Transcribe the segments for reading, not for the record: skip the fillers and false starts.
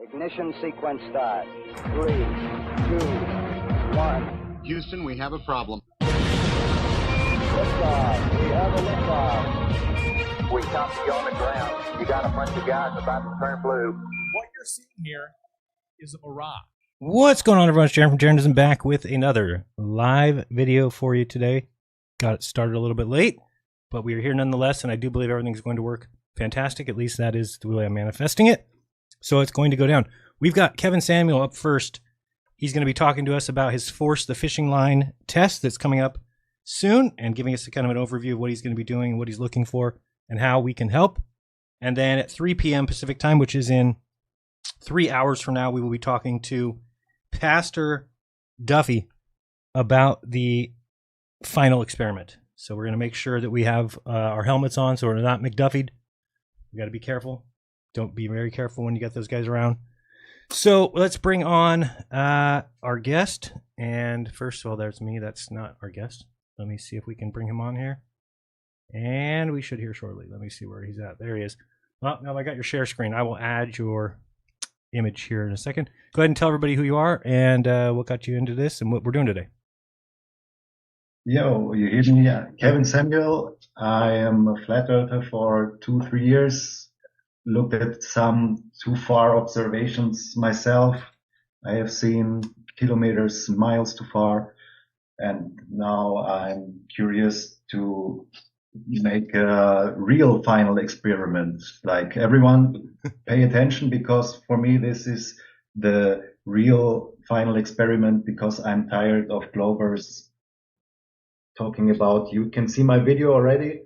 Ignition sequence start. 3, 2, 1. Houston, we have a problem. Liftoff. We have a liftoff. We copy you on the ground. You got a bunch of guys about to turn blue. What you're seeing here is a mirage. What's going on, everyone? It's Jaron from Jeranism back with another live video for you today. Got it started a little bit late, but we are here nonetheless, and I do believe everything's going to work fantastic. At least that is the way I'm manifesting it. So it's going to go down. We've got Kevin Samuel up first. He's going to be talking to us about his Force the Fishing Line test that's coming up soon and giving us a kind of an overview of what he's going to be doing, what he's looking for, and how we can help. And then at 3 p.m. Pacific time, which is in 3 hours from now, we will be talking to Pastor Duffy about the final experiment. So we're going to make sure that we have our helmets on so we're not McDuffied. We got to be careful. Don't be very careful when you get those guys around. So let's bring on our guest. And first of all, there's me. That's not our guest. Let me see if we can bring him on here. And we should hear shortly. Let me see where he's at. There he is. Well, now I got your share screen. I will add your image here in a second. Go ahead and tell everybody who you are and what got you into this and what we're doing today. Yo, you hear me? Yeah. Kevin Samuel. I am a flat earther for 2-3 years. Looked at some too far observations myself. I have seen kilometers, miles too far. And now I'm curious to make a real final experiment. Like, everyone pay attention, because for me this is the real final experiment, because I'm tired of Glovers talking about, you can see my video already.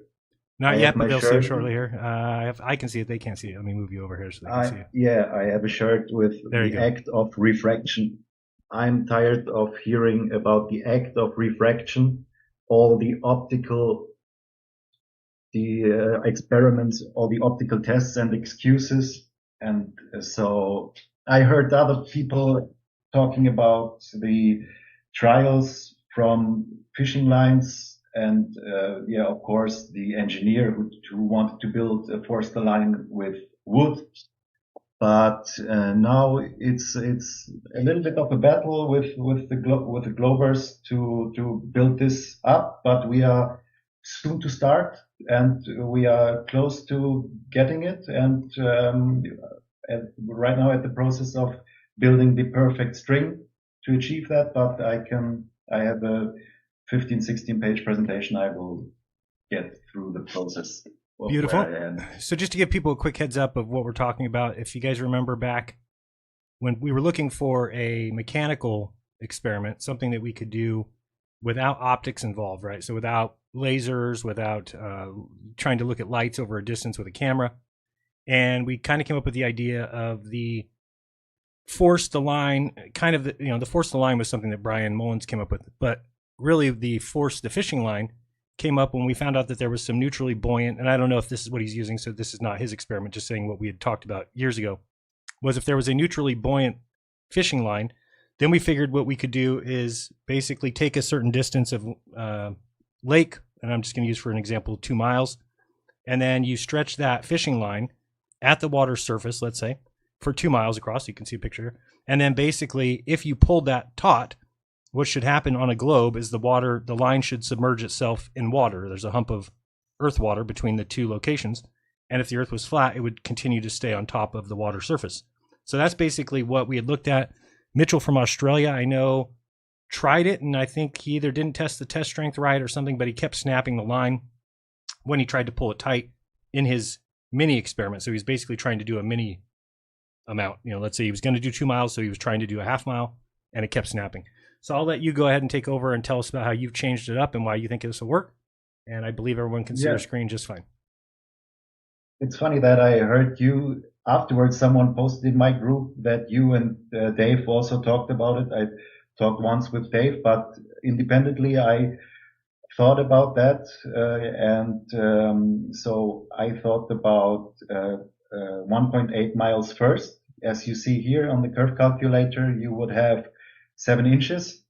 Not yet, but they'll see it shortly here. I can see it. They can't see it. Let me move you over here so they can see it. Yeah, I have a shirt with the act of refraction. I'm tired of hearing about the act of refraction, all the optical, experiments, all the optical tests and excuses. And so I heard other people talking about the trials from fishing lines. And, of course, the engineer who wanted to build a force line with wood. But now it's a little bit of a battle with the Glovers to build this up. But we are soon to start, and we are close to getting it. And right now at the process of building the perfect string to achieve that. But I have a 15-16 page presentation. I will get through the process. Beautiful. So just to give people a quick heads up of what we're talking about, if you guys remember back when we were looking for a mechanical experiment, something that we could do without optics involved, right? So without lasers, without trying to look at lights over a distance with a camera. And we kind of came up with the idea of the force the line, kind of, the force the line was something that Brian Mullins came up with, but really the Force the Fishing Line came up when we found out that there was some neutrally buoyant, and I don't know if this is what he's using, so this is not his experiment, just saying what we had talked about years ago, was if there was a neutrally buoyant fishing line, then we figured what we could do is basically take a certain distance of lake, and I'm just going to use for an example 2 miles, and then you stretch that fishing line at the water surface, let's say, for 2 miles across. You can see a picture here. And then basically, if you pulled that taut, what should happen on a globe is the line should submerge itself in water. There's a hump of earth water between the two locations. And if the earth was flat, it would continue to stay on top of the water surface. So that's basically what we had looked at. Mitchell from Australia, I know, tried it, and I think he either didn't test the test strength right or something, but he kept snapping the line when he tried to pull it tight in his mini experiment. So he was basically trying to do a mini amount. Let's say he was going to do 2 miles, so he was trying to do a half mile, and it kept snapping. So I'll let you go ahead and take over and tell us about how you've changed it up and why you think this will work. And I believe everyone can see your screen just fine. It's funny that I heard you afterwards. Someone posted in my group that you and Dave also talked about it. I talked once with Dave, but independently I thought about that. So I thought about 1.8 miles first. As you see here on the curve calculator, you would have 7 inches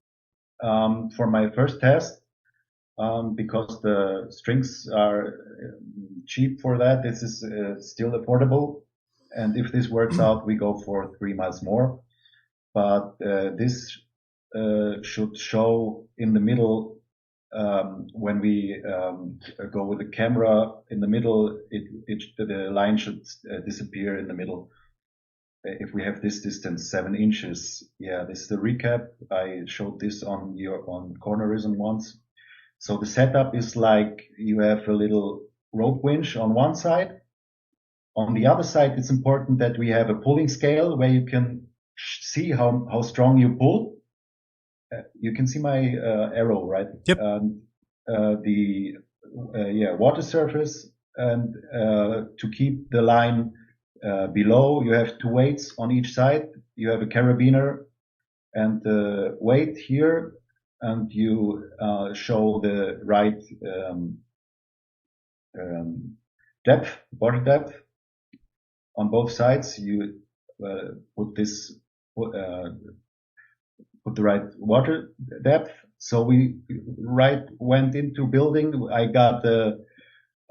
for my first test, because the strings are cheap for that. This is still affordable. And if this works out, we go for 3 miles more. But this should show in the middle when we go with the camera in the middle. The line should disappear in the middle. If we have this distance, 7 inches. Yeah, this is the recap. I showed this on Cornerism once. So the setup is like you have a little rope winch on one side. On the other side, it's important that we have a pulling scale where you can see how strong you pull. You can see my arrow, right? Yep. The water surface, and to keep the line below, you have 2 weights on each side. You have a carabiner and the weight here, and you show the right depth, water depth on both sides. You put the right water depth. So we went into building. I got the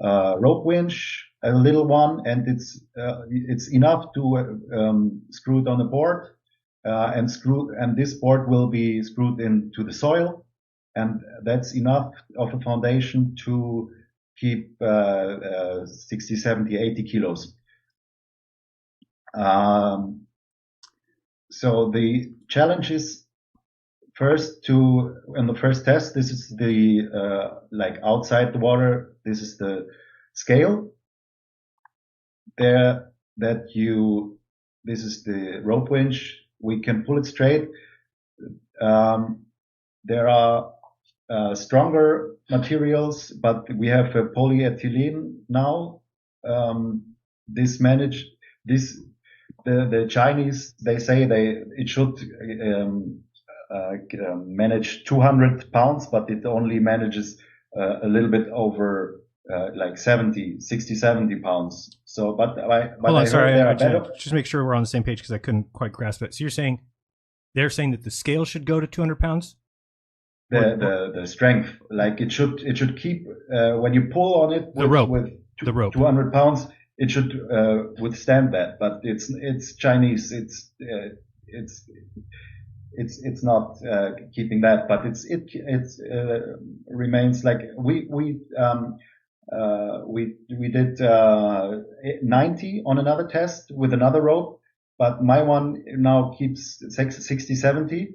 rope winch, a little one, and it's enough to screw it on the board, and this board will be screwed into the soil, and that's enough of a foundation to keep 60, 70, 80 kilos. So the challenge is in the first test, this is the like outside the water. This is the scale. This is the rope winch. We can pull it straight. There are stronger materials, but we have a polyethylene now. The Chinese, they say it should manage 200 pounds, but it only manages a little bit over like 60, 70 pounds. So, but hold on, sorry, just make sure we're on the same page because I couldn't quite grasp it. So they're saying that the scale should go to 200 pounds? The strength, like it should keep when you pull on it with the rope 200 pounds, it should withstand that. But it's Chinese. It's not keeping that, but it remains like we did 90 on another test with another rope, but my one now keeps 60, 70.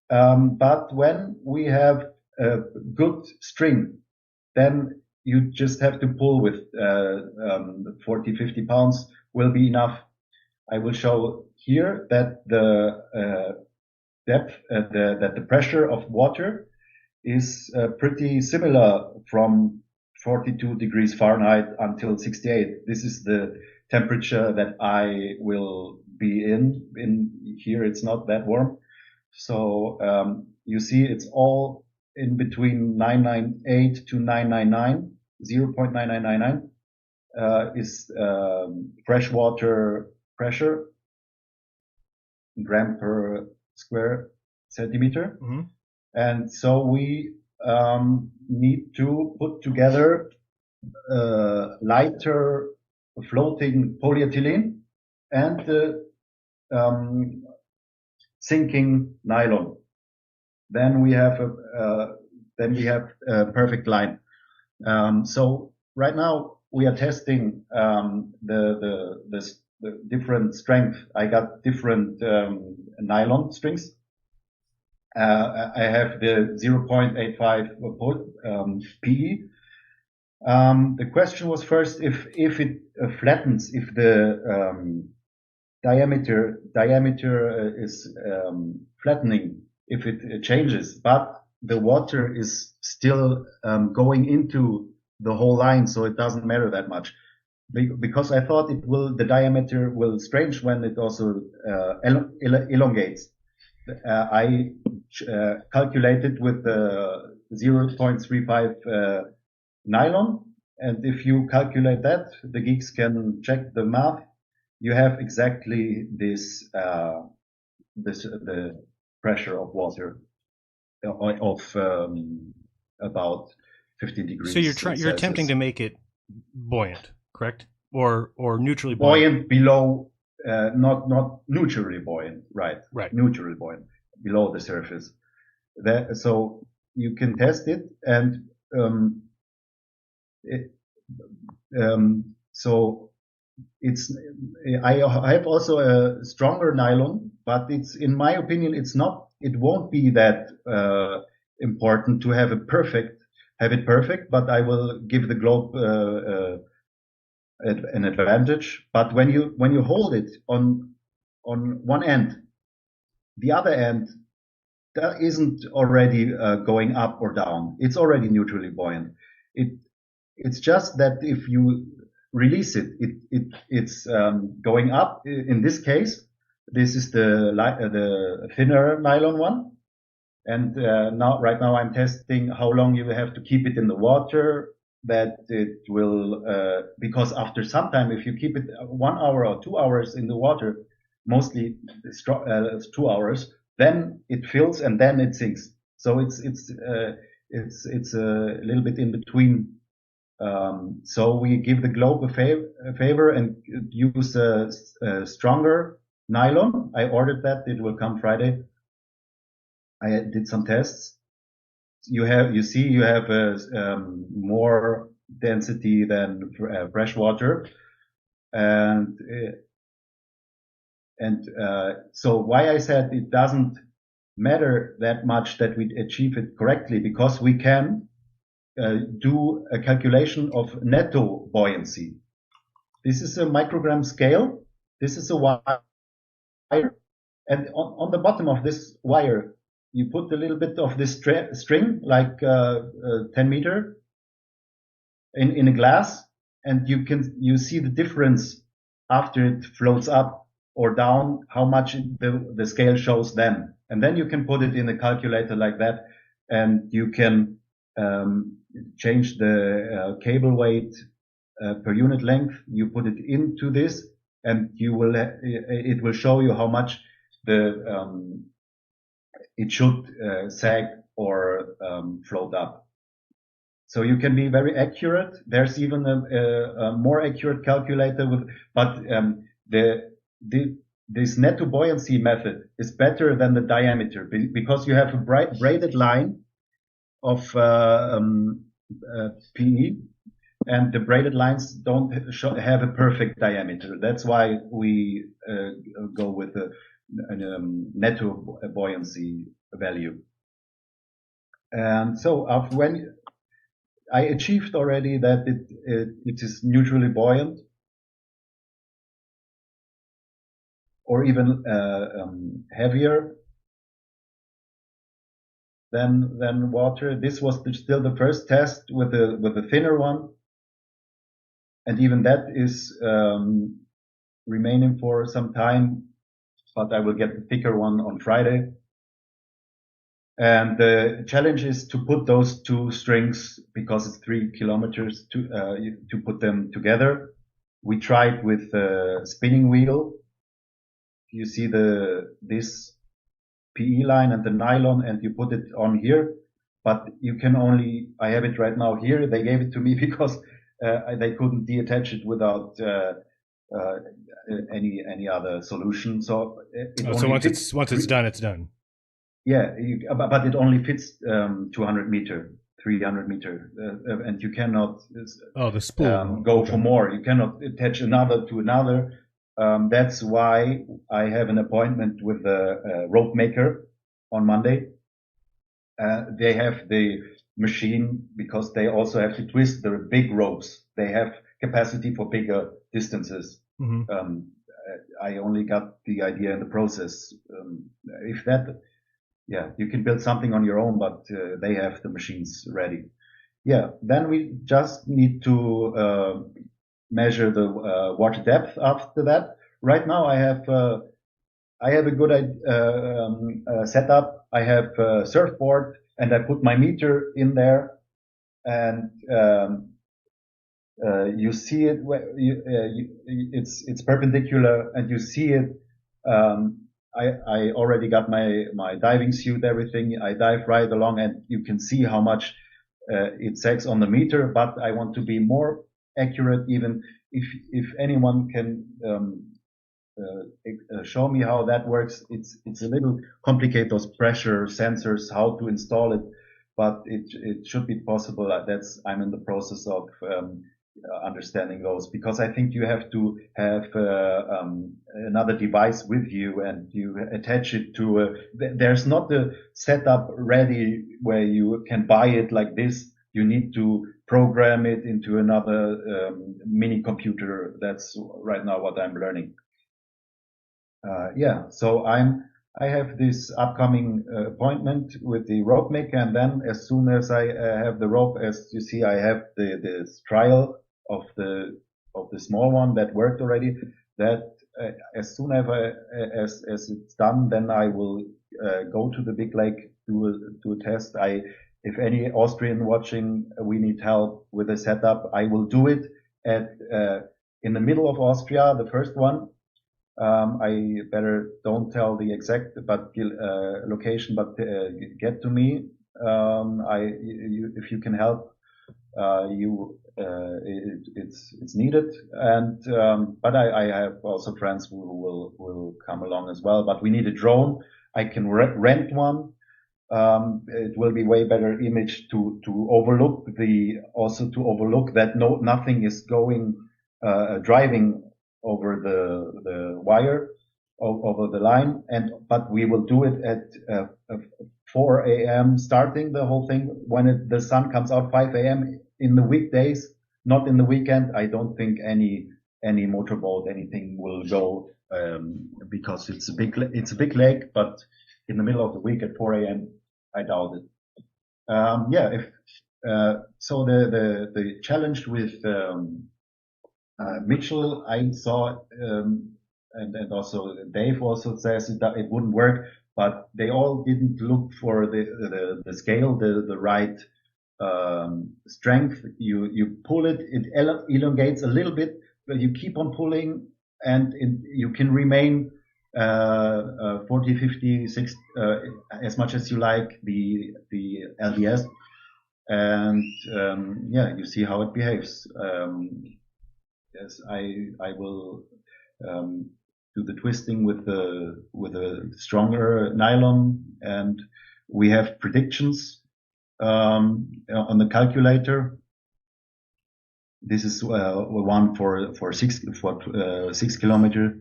But when we have a good string, then you just have to pull with 40, 50 pounds will be enough. I will show here that the depth, that the pressure of water is pretty similar from 42 degrees Fahrenheit until 68. This is the temperature that I will be in here. It's not that warm. So you see it's all in between 998 to 999, 0.9999 is freshwater pressure, gram per square centimeter. Mm-hmm. And so we need to put together lighter floating polyethylene and sinking nylon. Then we have a perfect line. So right now we are testing the different strength. I got different nylon strings. I have the 0.85 PE. The question was first if it flattens, if the diameter is flattening, if it changes, but the water is still going into the whole line, so it doesn't matter that much. Because I thought the diameter will strange when it also elongates. I calculated with the 0.35 nylon, and if you calculate that, the geeks can check the math. You have exactly the pressure of water of about 15 degrees. So you're attempting to make it buoyant, correct? or neutrally buoyant. Buoyant below, not neutrally buoyant, right? Right. Neutrally buoyant below the surface. So you can test it, and so it's. I have also a stronger nylon, but it's, in my opinion, it's not. It won't be that important to have it perfect. But I will give the globe an advantage. But when you hold it on one end, the other end that isn't already going up or down. It's already neutrally buoyant. It's just that if you release it's going up. In this case, this is the thinner nylon one. And right now I'm testing how long you have to keep it in the water, that it will, because after some time, if you keep it 1 hour or 2 hours in the water, mostly 2 hours, then it fills and then it sinks. So it's a little bit in between. So we give the globe a favor and use a stronger nylon. I ordered that. It will come Friday. I did some tests. You have more density than fresh water, and so why I said it doesn't matter that much that we achieve it correctly, because we can do a calculation of netto buoyancy. This is a microgram scale. This is a wire, and on the bottom of this wire, you put a little bit of this string, like 10 meter, in a glass, and you see the difference after it floats up or down, how much the scale shows then. And then you can put it in a calculator like that, and you can change the cable weight per unit length. You put it into this, and it will show you how much it should sag or float up. So you can be very accurate. There's even a more accurate calculator but this netto buoyancy method is better than the diameter, because you have a braided line of PE, and the braided lines don't have a perfect diameter. That's why we go with the netto buoyancy value. And so when I achieved already that it is neutrally buoyant, or even heavier than water. This was still the first test with the thinner one, and even that is remaining for some time. But I will get the thicker one on Friday. And the challenge is to put those two strings, because it's 3 kilometers, to put them together. We tried with a spinning wheel. You see this PE line and the nylon, and you put it on here. But you can only, I have it right now here. They gave it to me because they couldn't detach it without any other solution. So once it's done, it's done. Yeah, but it only fits 200 meter, 300 meter, and you cannot the spool go for more. You cannot attach another to another. That's why I have an appointment with the rope maker on Monday. They have the machine, because they also have to twist the big ropes. They have capacity for bigger distances. Mm-hmm. I only got the idea in the process. You can build something on your own, but they have the machines ready. Yeah, then we just need to measure the water depth after that. Right now I have a good setup. I have a surfboard, and I put my meter in there, and you see it. It's perpendicular, and you see it. I already got my diving suit, everything. I dive right along, and you can see how much it sags on the meter. But I want to be more accurate. Even if anyone can show me how that works, it's a little complicated, those pressure sensors, how to install it, but it should be possible. I'm in the process of understanding those, because I think you have to have another device with you, and you attach it to there's not the setup ready where you can buy it like this. You need to program it into another mini computer. That's right now what I'm learning. So I have this upcoming appointment with the rope maker, and then as soon as I have the rope, as you see, I have this trial of the small one that worked already. That as soon as it's done, then I will go to the big lake, do a test. If any Austrian watching, we need help with the setup, I will do it in the middle of Austria, the first one. I better don't tell the exact location, but get to me. If you can help, it's needed. And but I have also friends who will come along as well. But we need a drone. I can rent one. It will be way better image to overlook that nothing is going driving over the wire, over the line, but we will do it at 4 a.m. starting the whole thing when the sun comes out 5 a.m. in the weekdays, not in the weekend. I don't think any motorboat, anything will go, because it's a big lake, but in the middle of the week at 4 a.m. I doubt it. So the challenge with Mitchell, I saw, and also Dave also says it wouldn't work, but they all didn't look for the scale, the right strength. You pull it elongates a little bit, but you keep on pulling, and you can remain 40, 50, 60, as much as you like the LDS, and you see how it behaves. Yes, I will do the twisting with a stronger nylon, and we have predictions on the calculator. This is one for 6 kilometer,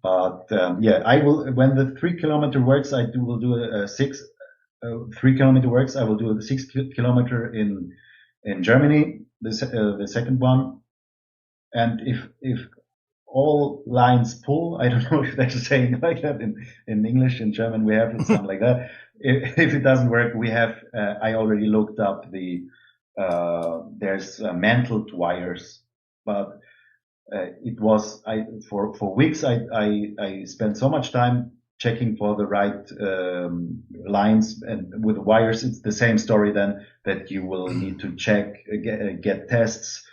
but I will, when the 3 kilometer works, will do a 3 kilometer works. I will do a 6 kilometer in Germany, the second one. And if all lines pull, I don't know if they're saying like that in English. In German, we have something like that. If it doesn't work, we have, I already looked up there's mantled wires, but for weeks, I spent so much time checking for the right lines, and with wires, it's the same story then, that you will need to check, get tests,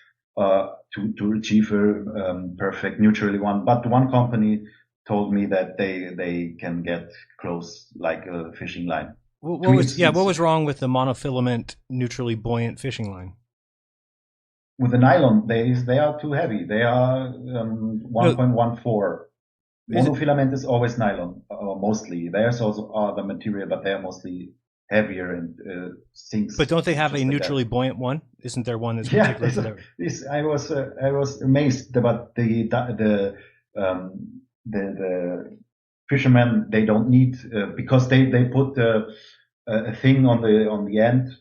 to achieve a perfect neutrally one. But one company told me that they can get close like a fishing line. What was wrong with the monofilament neutrally buoyant fishing line? With the nylon, they are too heavy. They are 1.14. Monofilament is always nylon, mostly. There's also other material, but they are mostly heavier and sinks. But don't they have a neutrally buoyant one? Isn't there one that's particularly for that? I was amazed about the fishermen. They don't need because they put a thing on the end,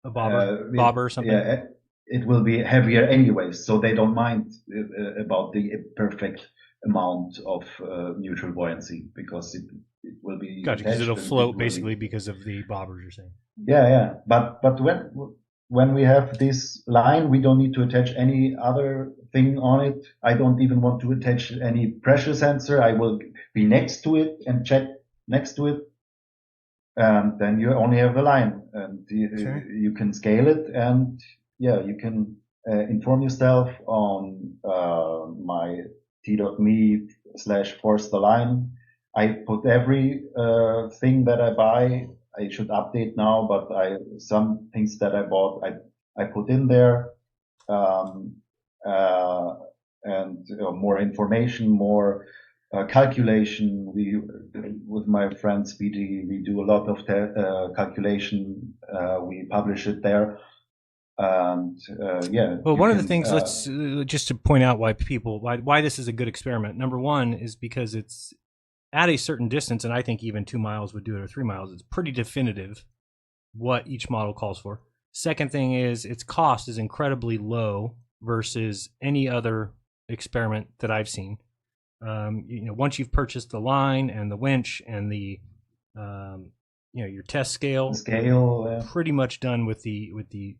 a bobber or something. Yeah, it will be heavier anyways, so they don't mind about the perfect amount of neutral buoyancy, because it will be. Gotcha, because it'll float basically because of the bobbers you're saying. Yeah. But when we have this line, we don't need to attach any other thing on it. I don't even want to attach any pressure sensor. I will be next to it and check next to it. And then you only have the line, and you can scale it, and you can inform yourself on my t.me/force the line. I put every thing that I buy. I should update now, but some things that I bought, I put in there. and more information, more calculation. With my friend Speedy, we do a lot of calculation. We publish it there. And well, one of the things, let's just to point out why this is a good experiment. Number one is because it's at a certain distance, and I think even 2 miles would do it, or 3 miles. It's pretty definitive what each model calls for. Second thing is its cost is incredibly low versus any other experiment that I've seen. Once you've purchased the line and the winch and the your test scale, pretty much done with the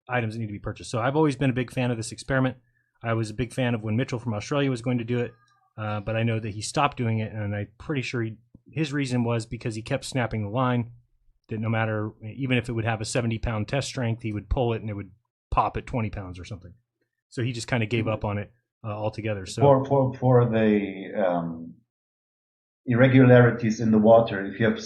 items that need to be purchased. So I've always been a big fan of this experiment. I was a big fan of when Mitchell from Australia was going to do it, but I know that he stopped doing it, and I'm pretty sure his reason was because he kept snapping the line, that no matter, even if it would have a 70-pound test strength, he would pull it and it would pop at 20 pounds or something. So he just kind of gave up on it altogether. So for the irregularities in the water, if you have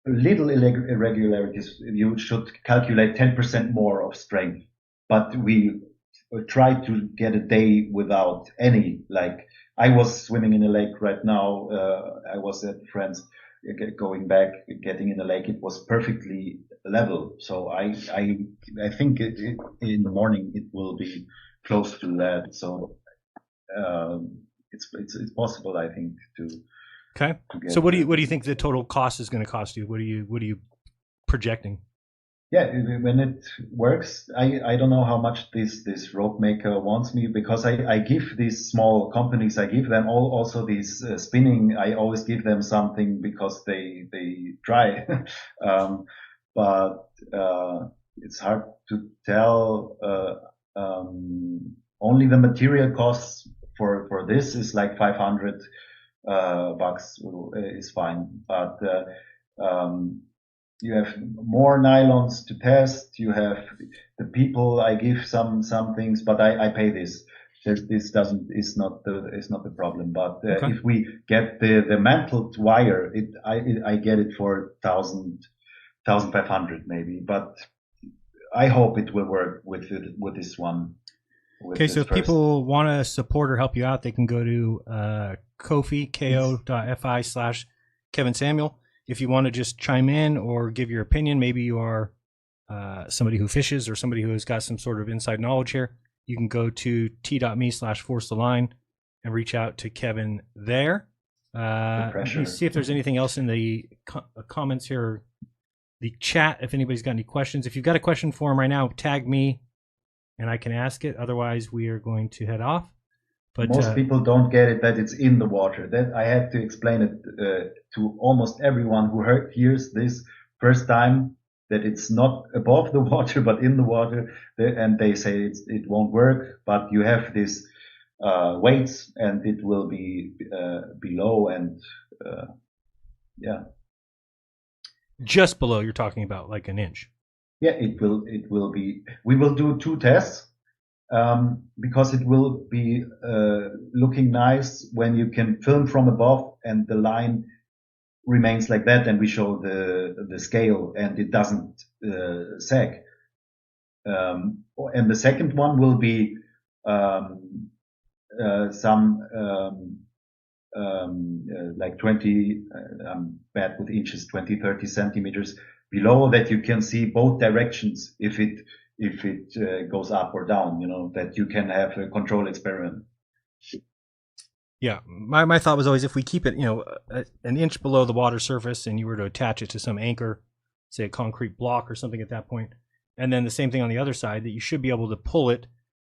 little irregularities, you should calculate 10% more of strength. But we try to get a day without any, like I was swimming in a lake right now. I was at friends going back, getting in the lake. It was perfectly level. So I think in the morning it will be close to that. So it's possible, I think, to. Okay. So what do you think the total cost is going to cost you? What are you projecting? Yeah, when it works, I don't know how much this rope maker wants me, because I give these small companies, I give them also these spinning. I always give them something because they try, but it's hard to tell. Only the material costs for this is like $500 is fine, but you have more nylons to test. You have the people. I give some things, but I pay this. This is not the problem. But okay. If we get the mantled wire, I get it for 1,500 maybe. But I hope it will work with this one. Okay, so if people want to support or help you out, they can go to ko.fi/Kevin Samuel. If you want to just chime in or give your opinion, maybe you are somebody who fishes or somebody who has got some sort of inside knowledge here, you can go to t.me/forcetheline and reach out to Kevin there. Let me see if there's anything else in the comments here, the chat, if anybody's got any questions. If you've got a question for him right now, tag me and I can ask it. Otherwise, we are going to head off. But most people don't get it, that it's in the water. That I had to explain it to almost everyone who hears this first time, that it's not above the water but in the water, and they say it won't work. But you have this weights, and it will be below, and just below. You're talking about like an inch. Yeah, it will be. We will do 2 tests. Because it will be looking nice when you can film from above and the line remains like that, and we show the scale and it doesn't sag. And the second one will be like 20, I'm bad with inches, 20, 30 centimeters below, that you can see both directions if it goes up or down, that you can have a control experiment. Yeah, my thought was always, if we keep it, an inch below the water surface, and you were to attach it to some anchor, say a concrete block or something at that point, and then the same thing on the other side, that you should be able to pull it,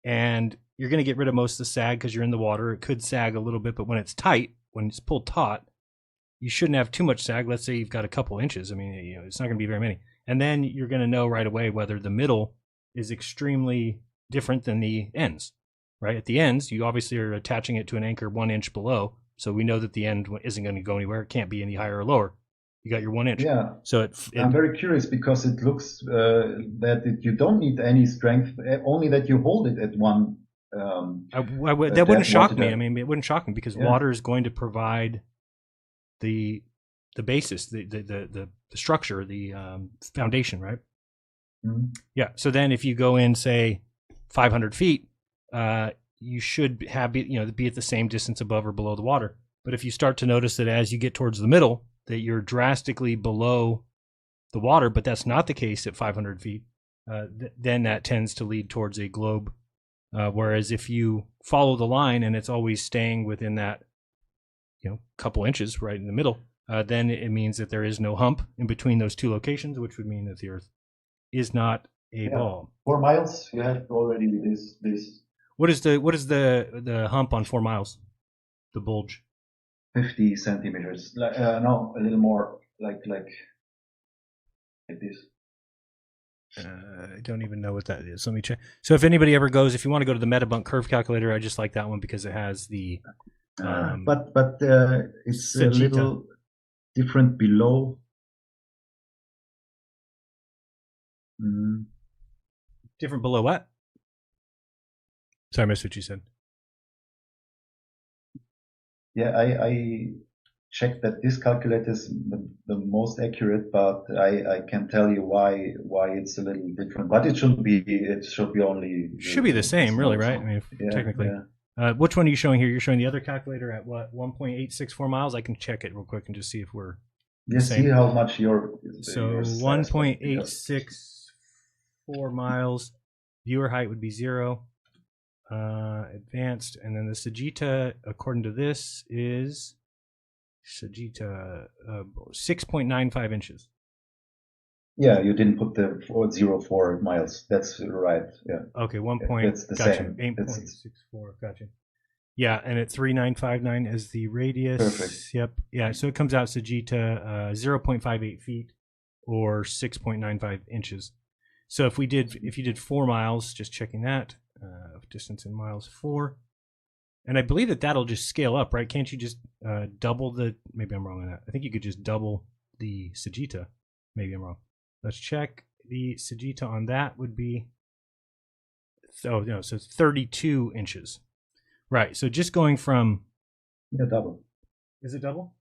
and you're going to get rid of most of the sag because you're in the water. It could sag a little bit, but when it's tight, when it's pulled taut, you shouldn't have too much sag. Let's say you've got a couple inches. I mean, it's not going to be very many. And then you're going to know right away whether the middle is extremely different than the ends, right? At the ends, you obviously are attaching it to an anchor 1 inch below. So we know that the end isn't going to go anywhere. It can't be any higher or lower. You got your 1 inch. Yeah. So I'm very curious, because it looks that you don't need any strength, only that you hold it at one. That wouldn't shock me. I mean, it wouldn't shock me, because water is going to provide the basis, the structure, the foundation, right? Mm-hmm. Yeah. So then if you go in, say, 500 feet, you should have be at the same distance above or below the water. But if you start to notice that as you get towards the middle, that you're drastically below the water, but that's not the case at 500 feet, then that tends to lead towards a globe. Whereas if you follow the line and it's always staying within that, couple inches right in the middle, then it means that there is no hump in between those two locations, which would mean that the Earth is not a ball. 4 miles, you have already this. What is the hump on 4 miles? The bulge. 50 centimeters. No, a little more, like this. I don't even know what that is. Let me check. So if anybody ever goes, if you want to go to the Metabunk curve calculator, I just like that one because it has the. But it's Sagita. a little different below. Different below what? Sorry, I missed what you said. Yeah, I checked that this calculator is the most accurate, but I can tell you why it's a little different. But it should be only should be the same, really, right? I mean, technically. Yeah. Which one are you showing here? You're showing the other calculator at what, 1.864 miles? I can check it real quick and just see if we're the same. See how much your 1.864 miles. Viewer height would be 0. Advanced, and then the Sagita, according to this, is Sagita 6.95 inches. Yeah, you didn't put the 0.04 miles. That's right. Yeah. Okay, 1. That's the gotcha. same. 8.64. Gotcha. Yeah, and at 3959 is the radius. Perfect. Yep. Yeah, so it comes out Sagita 0.58 feet or 6.95 inches. So if you did 4 miles, just checking that, distance in miles 4, and I believe that'll just scale up, right? Can't you just double the? Maybe I'm wrong on that. I think you could just double the Sagita. Maybe I'm wrong. Let's check. The Sagita on that would be, so 32 inches. Right. So just going from. Yeah, double. Is it double?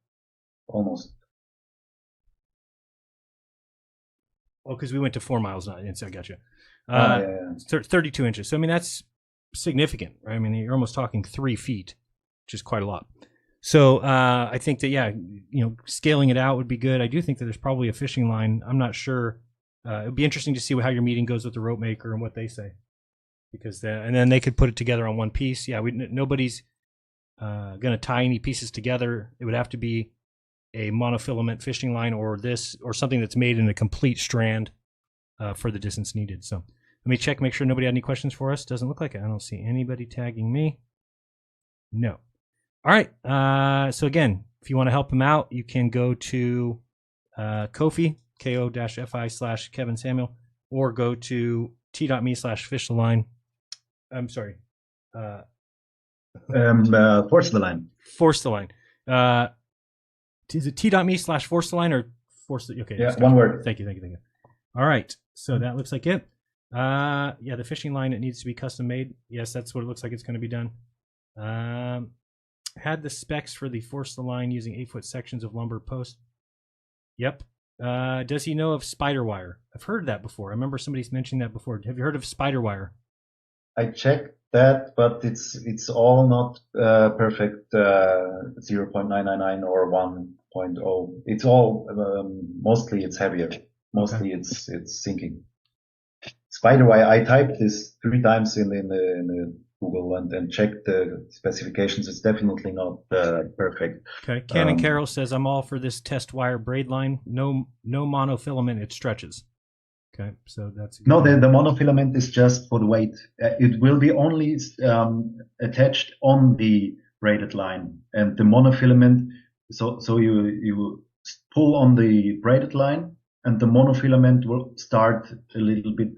Almost. Oh, because we went to 4 miles, not so I got you. 32 inches. So I mean that's significant, right? I mean you're almost talking 3 feet, which is quite a lot. So I think that scaling it out would be good. I do think that there's probably a fishing line. I'm not sure. It'd be interesting to see how your meeting goes with the rope maker and what they say, because and then they could put it together on one piece. Yeah, nobody's going to tie any pieces together. It would have to be a monofilament fishing line or something that's made in a complete strand for the distance needed. So let me check, make sure nobody had any questions for us. Doesn't look like it. I don't see anybody tagging me. No. All right. So again, if you want to help him out, you can go to Ko-fi, ko-fi/Kevin Samuel, or go to t.me/fish-the-line. I'm sorry. Force the line. Force the line. Is it t.me/force the line or force the? Okay. Yeah, one word. Thank you. All right. So that looks like it. The fishing line, it needs to be custom made. Yes, that's what it looks like it's going to be done. Had the specs for the force the line using 8-foot sections of lumber post. Yep. Does he know of spider wire? I've heard that before. I remember somebody's mentioned that before. Have you heard of spider wire? I checked that, but it's all not perfect 0.999 or 1.0. It's all mostly it's heavier. Mostly it's sinking. Spider wire. I typed this 3 times in the Google and checked the specifications. It's definitely not perfect. Okay. Canon Carroll says I'm all for this test wire braid line. No monofilament. It stretches. Okay, so that's no. The monofilament is just for the weight. It will be only attached on the braided line, and the monofilament. So you pull on the braided line, and the monofilament will start a little bit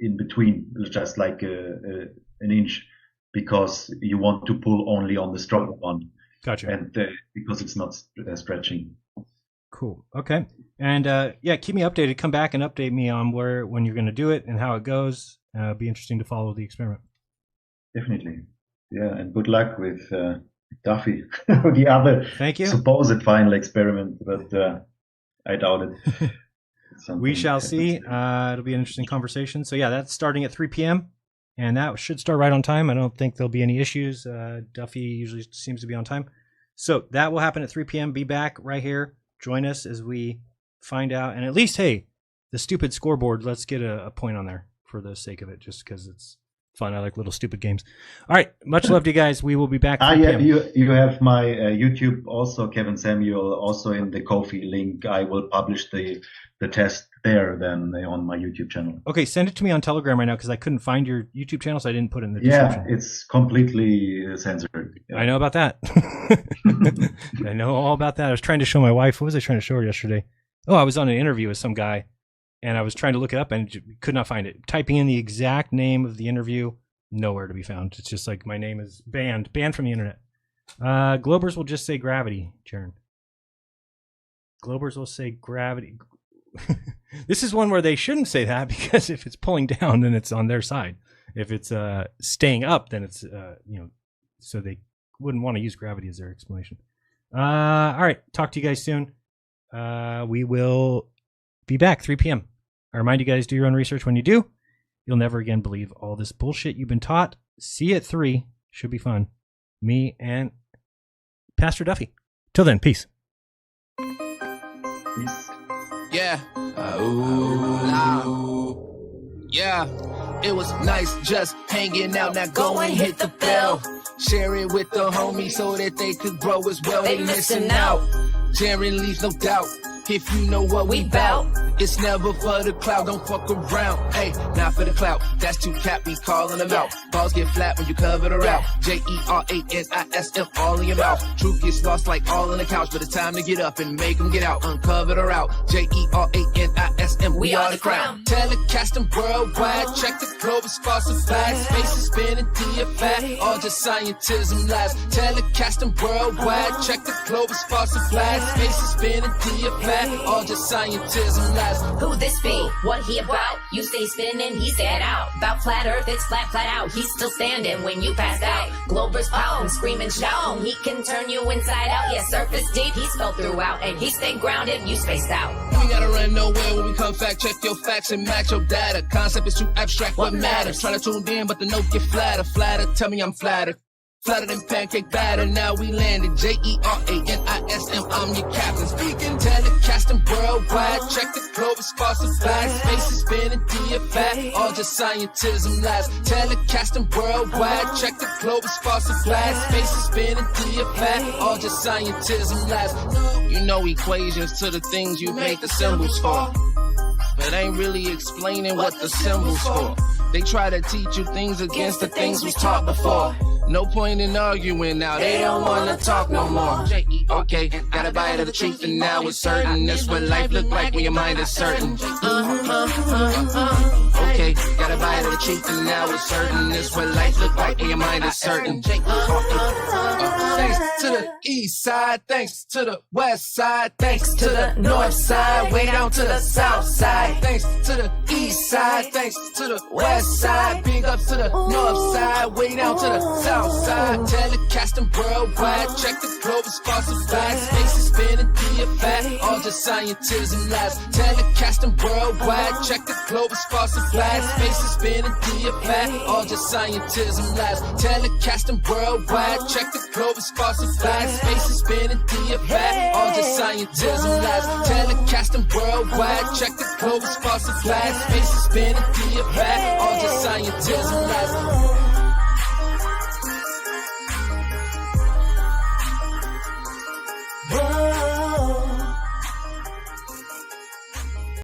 in between, just like an inch, because you want to pull only on the stronger one. Gotcha. And because it's not stretching. Cool. Okay. And keep me updated. Come back and update me on when you're going to do it and how it goes. It'd be interesting to follow the experiment. Definitely. Yeah, and good luck with Duffy, the other Thank you. supposed final experiment, but I doubt it. We shall see. It'll be an interesting conversation. So yeah, that's starting at 3 p.m. And that should start right on time. I don't think there'll be any issues. Duffy usually seems to be on time. So that will happen at 3 p.m. Be back right here. Join us as we find out. And at least, hey, the stupid scoreboard, let's get a point on there for the sake of it, just because it's fun. I like little stupid games. All right. Much love to you guys. We will be back. Yeah, you have my YouTube also, Kevin Samuel, also in the Ko-fi link. I will publish the test there then on my YouTube channel. Okay, send it to me on Telegram right now because I couldn't find your YouTube channel, so I didn't put it in the description. Yeah, it's completely censored. Yeah. I know about that. I know all about that. I was trying to show my wife. What was I trying to show her yesterday? Oh, I was on an interview with some guy, and I was trying to look it up and could not find it. Typing in the exact name of the interview, nowhere to be found. It's just like my name is banned from the internet. Globers will just say gravity, Jaron. Globers will say gravity. This is one where they shouldn't say that because if it's pulling down, then it's on their side. If it's staying up, then it's so they wouldn't want to use gravity as their explanation. All right, talk to you guys soon. We will be back 3 p.m. I remind you guys, do your own research. When you do, you'll never again believe all this bullshit you've been taught. See you at 3. Should be fun. Me and Pastor Duffy. Till then, peace. Peace. Yeah. Yeah. It was nice just hanging out. Now go and hit the bell. Share it with the homies so that they could grow as well. They missing out. Jaren leaves no doubt. If you know what we bout, it's never for the clout, don't fuck around. Hey, not for the clout, that's too cap, we calling them out. Balls get flat when you cover the route. Jeranism all in your mouth. Truth gets lost like all on the couch, but it's time to get up and make them get out. Uncover the route. Jeranism, we are the crown. Telecasting worldwide, check the globe is falsified. Space is spinning DFI, all just scientism lies. Telecasting worldwide, check the globe is falsified. Space is spinning DFI. All just scientism lies. Who this be? What he about? You stay spinning, he said out. About flat earth, it's flat out. He's still standing when you passed out. Globers pound, scream and shout. He can turn you inside out. Yeah, surface deep, he's fell throughout. And he stay grounded, you spaced out. We gotta run nowhere when we come fact check your facts and match your data. Concept is too abstract, what matters? Try to tune in, but the note get flatter. Tell me I'm flattered. Flatter than pancake batter, now we landed. Jeranism, I'm your captain. Speaking, telecasting worldwide. Check the globe is falsified. Space is spinning DFI, all just scientism lies. Telecasting worldwide. Check the globe is falsified. Space is spinning DFI, all just scientism lies. You know equations to the things you make the symbols for, but ain't really explaining what the symbols for. They try to teach you things against the things we taught before. No point in arguing now, they don't wanna talk no more. Okay, got a bite of the truth and now it's certain. That's what life look like when your mind is certain. Okay, got a bite of the truth and now it's certain. That's what life look like when your mind is certain. Thanks to the east side, thanks to the west side, thanks to the north side, way down to the south side. Thanks to the east side, thanks to the west side, big ups to the north side, way down to the south side. Telecasting worldwide, check the globe is falsified. Space is spinning DFI, all just scientism lies. Telecasting worldwide, check the globe is falsified. Space is spinning DFI, all just scientism lies. Telecasting worldwide, check the globe is falsified. Space is spinning DFI, all just scientism lies. Telecasting worldwide, check the globe is falsified. Space is spinning DFI, all just scientism lies.